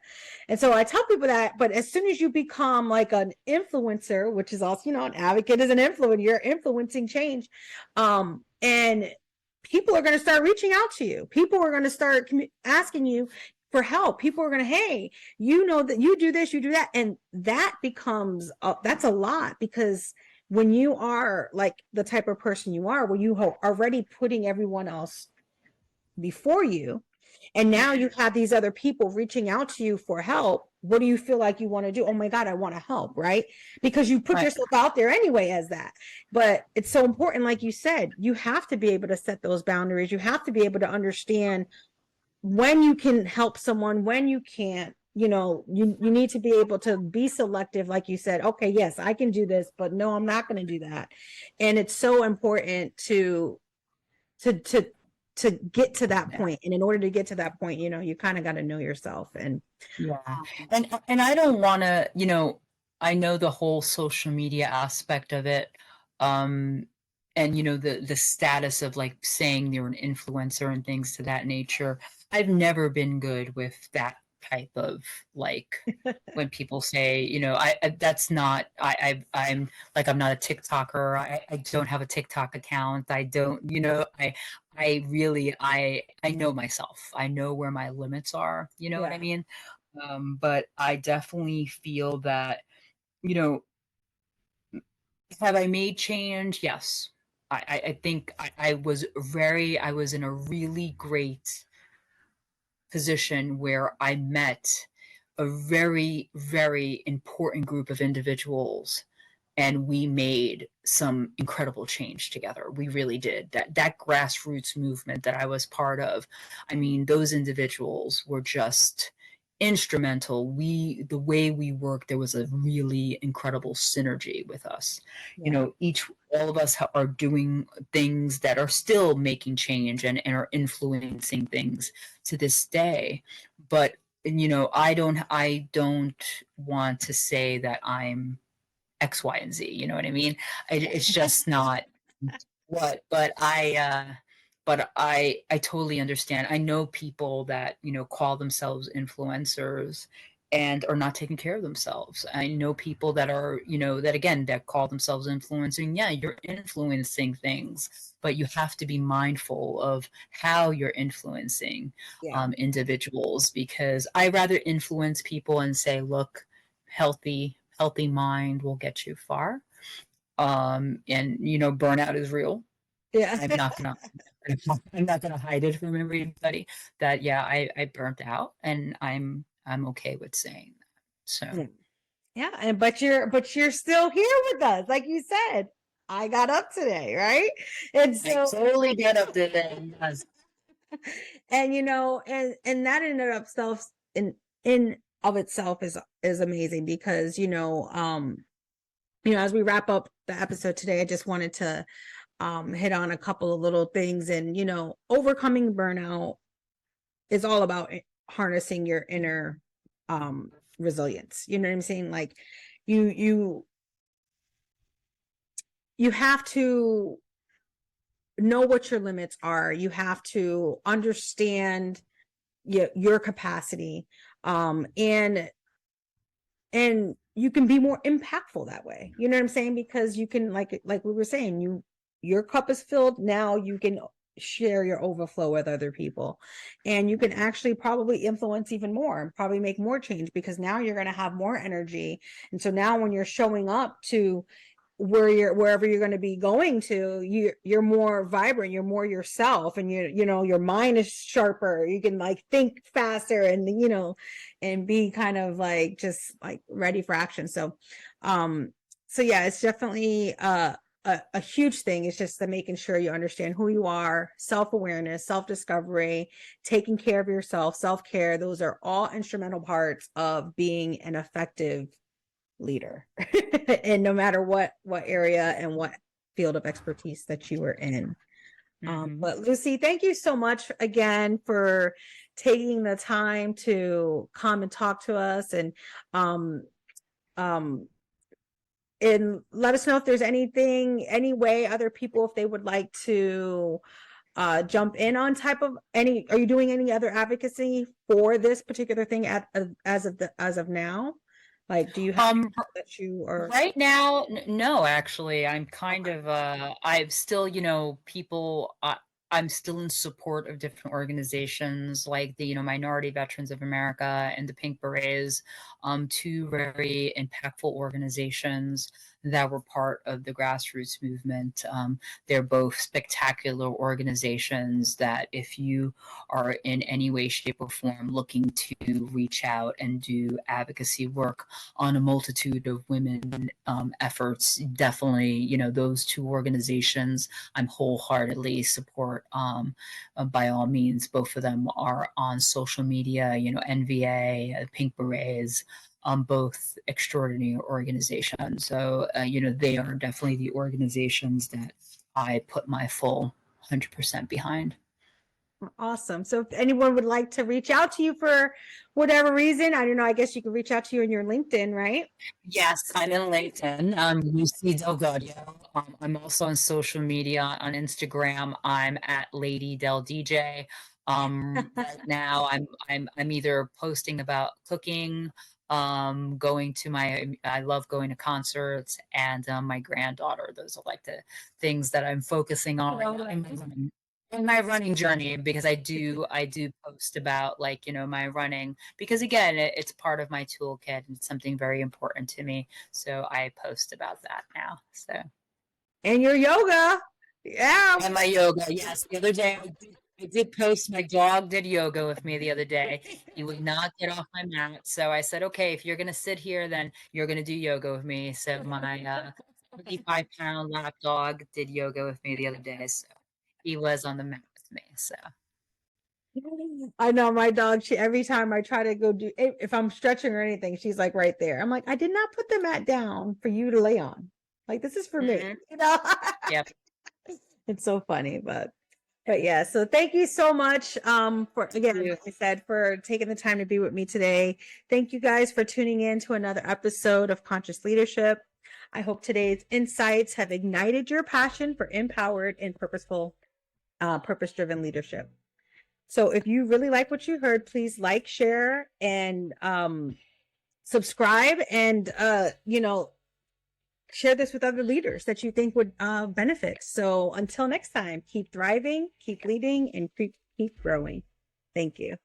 And so I tell people that, but as soon as you become like an influencer, which is also, an advocate is an influencer, you're influencing change. And people are going to start reaching out to you. People are going to start asking you for help. People are going to, hey, that you do this, you do that. And that becomes, that's a lot, because when you are like the type of person you are, where you are already putting everyone else before you, and now you have these other people reaching out to you for help, what do you feel like you want to do? Oh my God, I want to help, right? Because you put yourself out there anyway as that. But it's so important, like you said, you have to be able to set those boundaries. You have to be able to understand when you can help someone, when you can't, you need to be able to be selective, like you said. Okay, yes, I can do this, but no, I'm not going to do that. And it's so important to get to that point. And in order to get to that point, you kind of got to know yourself. And yeah. And I don't want to, I know the whole social media aspect of it. And the status of like saying you're an influencer and things to that nature. I've never been good with that type of like when people say, that's not I'm like, I'm not a TikToker. I don't have a TikTok account. I don't, I really I know myself. I know where my limits are, you know what I mean? But I definitely feel that, you know, have I made change? Yes. I think I was in a really great position where I met a very, very important group of individuals, and we made some incredible change together. We really did. That grassroots movement that I was part of, I mean, those individuals were just instrumental. The way we worked, there was a really incredible synergy with us. All of us are doing things that are still making change and are influencing things to this day. But I don't want to say that I'm X, Y, and Z. You know what I mean? It's just not what. But I totally understand. I know people that call themselves influencers and are not taking care of themselves. I know people that are that call themselves influencing. Yeah, you're influencing things, but you have to be mindful of how you're influencing individuals, because I rather influence people and say, look, healthy mind will get you far. And burnout is real. yeah. I'm not gonna hide it from everybody that I burnt out, and I'm okay with saying that. So And but you're still here with us, like you said. I got up today, right? And so I totally get up today. Yes. and and that in and of itself in of itself is amazing, because as we wrap up the episode today, I just wanted to hit on a couple of little things. And overcoming burnout is all about harnessing your inner resilience. You know what I'm saying? Like you have to know what your limits are. You have to understand your capacity, and you can be more impactful that way. You know what I'm saying? Because you can, like we were saying, your cup is filled. Now you can share your overflow with other people, and you can actually probably influence even more and probably make more change, because now you're going to have more energy. And so now when you're showing up to wherever you're going to be going to, you're more vibrant, you're more yourself, and your mind is sharper. You can like think faster, and and be kind of like just like ready for action. So yeah, it's definitely a huge thing. It's just the making sure you understand who you are, self-awareness, self-discovery, taking care of yourself, self-care. Those are all instrumental parts of being an effective leader. And no matter what area and what field of expertise that you were in. But Lucy, thank you so much again for taking the time to come and talk to us, and let us know if there's any way other people, if they would like to jump in on are you doing any other advocacy for this particular thing as of now? Like, do you have that you are right now? No, actually, I'm kind of I've still, people. I'm still in support of different organizations like the Minority Veterans of America and the Pink Berets, two very impactful organizations that were part of the grassroots movement. They're both spectacular organizations that, if you are in any way, shape, or form looking to reach out and do advocacy work on a multitude of women efforts, definitely, those two organizations I'm wholeheartedly support support, by all means. Both of them are on social media, NVA, Pink Berets, both extraordinary organizations. So, they are definitely the organizations that I put my full 100% behind. Awesome. So if anyone would like to reach out to you for whatever reason, I don't know, I guess you can reach out to you in your LinkedIn, right? Yes, I'm in LinkedIn. You see DelGaudio. I'm also on social media on Instagram. I'm at Lady Del DJ. Right now, I'm either posting about cooking, going to I love going to concerts, and my granddaughter. Those are like the things that I'm focusing on in my running journey, because I do post about, like, my running, because again, it's part of my toolkit and it's something very important to me. So I post about that now. So, And your yoga. Yeah. and my yoga. Yes. The other day I did post my dog did yoga with me the other day. He would not get off my mat. So I said, okay, if you're going to sit here, then you're going to do yoga with me. So my 55-pound lap dog did yoga with me the other day. So he was on the mat with me. So I know my dog, every time I try to go do, if I'm stretching or anything, she's like right there. I'm like, I did not put the mat down for you to lay on. Like, this is for me, Yep. It's so funny, but yeah. So thank you so much, for, again, like I said, for taking the time to be with me today. Thank you guys for tuning in to another episode of Conscious Leadership. I hope today's insights have ignited your passion for empowered and purposeful, purpose-driven leadership. So if you really like what you heard, please like, share, and subscribe, and share this with other leaders that you think would benefit. So until next time, keep thriving, keep leading, and keep growing. Thank you.